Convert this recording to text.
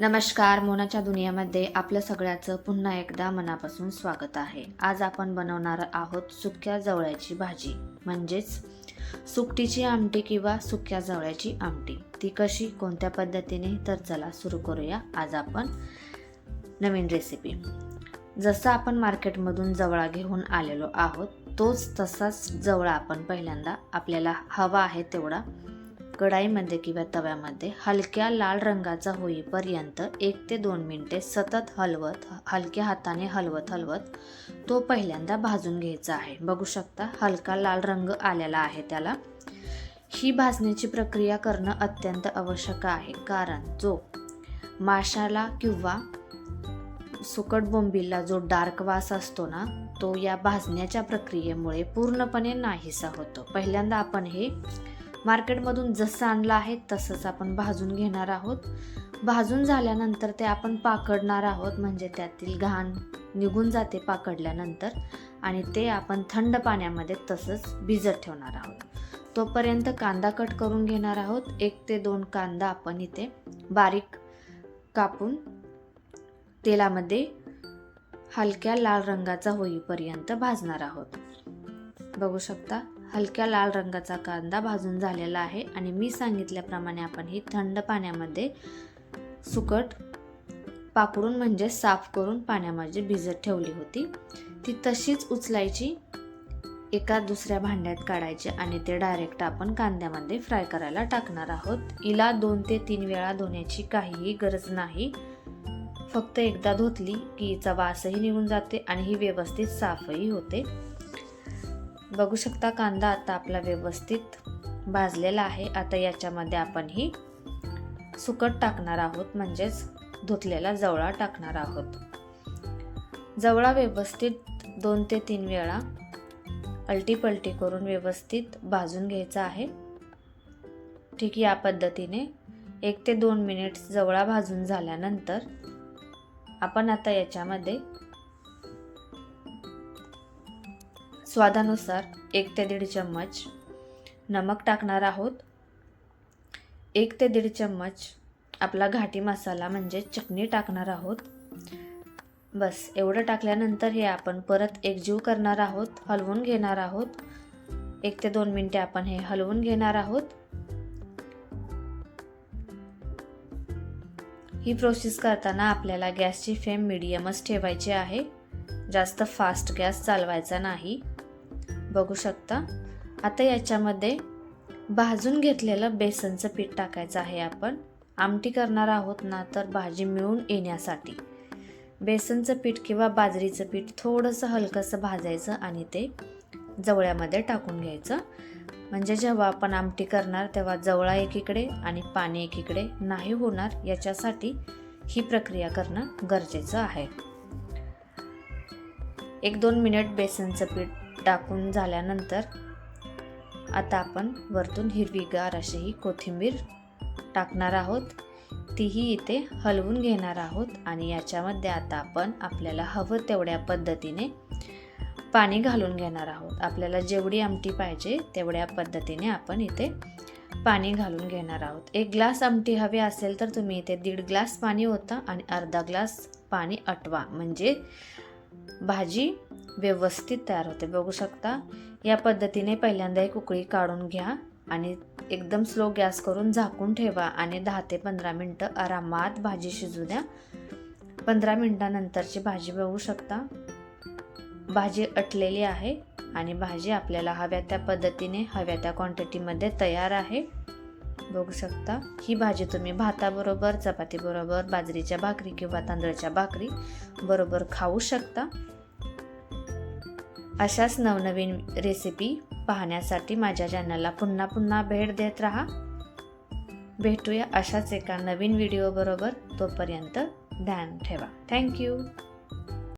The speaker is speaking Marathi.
नमस्कार. मोनाच्या दुनियामध्ये आपलं सगळ्याचं पुन्हा एकदा मनापासून स्वागत आहे. आज आपण बनवणार आहोत सुक्या जवळ्याची भाजी, म्हणजेच सुकटीची आमटी किंवा सुक्या जवळ्याची आमटी. ती कशी, कोणत्या पद्धतीने, तर चला सुरू करूया आज आपण नवीन रेसिपी. जसं आपण मार्केटमधून जवळा घेऊन आलेलो आहोत, तसाच जवळा आपण पहिल्यांदा आपल्याला हवा आहे तेवढा कढाईमध्ये किंवा तव्यामध्ये हलक्या लाल रंगाचा होईपर्यंत 1 ते 2 मिनिटे सतत हलक्या हाताने हलवत तो पहिल्यांदा भाजून घ्यायचा आहे. बघू शकता हलका लाल रंग आलेला आहे त्याला. ही भाजण्याची प्रक्रिया करणं अत्यंत आवश्यक आहे, कारण जो माशाला किंवा सुकट बोंबीलला जो डार्क वास असतो ना, तो या भाजण्याच्या प्रक्रियेमुळे पूर्णपणे नाहीसा होतो. पहिल्यांदा आपण हे मार्केटमधून जसं आणलं आहे तसंच आपण भाजून घेणार आहोत. भाजून झाल्यानंतर ते आपण पाकडणार आहोत, म्हणजे त्यातील घाण निघून जाते पाकडल्यानंतर, आणि ते आपण थंड पाण्यामध्ये तसंच भिजत ठेवणार आहोत. तोपर्यंत कांदा कट करून घेणार आहोत. 1 ते 2 कांदा आपण इथे बारीक कापून तेलामध्ये हलक्या लाल रंगाचा होईपर्यंत भाजणार आहोत. बघू शकता हलक्या लाल रंगाचा कांदा भाजून झालेला आहे, आणि मी सांगितल्याप्रमाणे आपण ही थंड पाण्यामध्ये सुकट पाकडून म्हणजे साफ करून पाण्यामध्ये भिजत ठेवली होती. ती तशीच उचलायची, एका दुसऱ्या भांड्यात काढायची आणि ते डायरेक्ट आपण कांद्यामध्ये फ्राय करायला टाकणार आहोत. हिला 2 ते 3 वेळा धुण्याची काहीही गरज नाही. फक्त एकदा धुतली की हिचा वासही निघून जाते आणि ही व्यवस्थित साफही होते. बघू शकता कांदा आता आपला व्यवस्थित भाजलेला आहे. आता याच्यामध्ये आपण ही सुकट टाकणार आहोत, म्हणजेच धुतलेला जवळा टाकणार आहोत. जवळा व्यवस्थित 2 ते 3 वेळा अलटी-पलटी करून व्यवस्थित भाजून घ्यायचा आहे. ठीक, या पद्धतीने 1 ते 2 मिनिट जवळा भाजून झाल्यानंतर आपण आता याच्यामध्ये स्वादानुसार 1 ते 1.5 चम्मच नमक टाकणार आहोत. 1 ते 1.5 चम्मच आपला घाटी मसाला म्हणजे चटणी टाकणार आहोत. बस एवढं टाकल्यानंतर हे आपण परत एकजीव करणार आहोत, हलवून घेणार आहोत. 1 ते 2 मिनिटे आपण हे हलवून घेणार आहोत. ही प्रोसेस करताना आपल्याला गॅसची फ्लेम मीडियमच ठेवायची आहे, जास्त फास्ट गॅस चालवायचा नाही. बघू शकता आता याच्यामध्ये भाजून घेतलेलं बेसनचं पीठ टाकायचं आहे. आपण आमटी करणार आहोत ना, तर भाजी मिळून येण्यासाठी बेसनचं पीठ किंवा बाजरीचं पीठ थोडंसं हलकंसं भाजायचं आणि ते जवळ्यामध्ये टाकून घ्यायचं, म्हणजे जेव्हा आपण आमटी करणार तेव्हा जवळा एकीकडे आणि पाणी एकीकडे नाही होणार. याच्यासाठी ही प्रक्रिया करणं गरजेचं आहे. 1-2 मिनिट बेसनचं पीठ टाकून झाल्यानंतर आता आपण वरतून हिरवीगार अशी ही कोथिंबीर टाकणार आहोत. तीही इथे हलवून घेणार आहोत, आणि याच्यामध्ये आता आपण आपल्याला हवं तेवढ्या पद्धतीने पाणी घालून घेणार आहोत. आपल्याला जेवढी आमटी पाहिजे तेवढ्या पद्धतीने आपण इथे पाणी घालून घेणार आहोत. 1 ग्लास आमटी हवी असेल तर तुम्ही इथे 1.5 ग्लास पाणी ओता आणि अर्धा ग्लास पाणी आटवा, म्हणजे भाजी व्यवस्थित तयार होते. बघू शकता या पद्धतीने पहिल्यांदा एक उकळी काढून घ्या आणि एकदम स्लो गॅस करून झाकून ठेवा आणि 10 ते 15 मिनटं आरामात भाजी शिजू द्या. 15 मिनटानंतरची भाजी बघू शकता भाजी आटलेली आहे, आणि भाजी आपल्याला हव्या त्या पद्धतीने हव्या त्या क्वांटिटीमध्ये तयार आहे. बघू शकता ही भाजी तुम्ही भाताबरोबर, चपातीबरोबर, बाजरीच्या भाकरी किंवा तांदळाच्या भाकरी बरोबर खाऊ शकता. अशाच नवनवीन रेसिपी पाहण्यासाठी माझ्या चॅनलला पुन्हा पुन्हा भेट देत राहा. भेटूया अशाच एका नवीन व्हिडिओ बरोबर. तोपर्यंत ध्यान ठेवा. थँक्यू.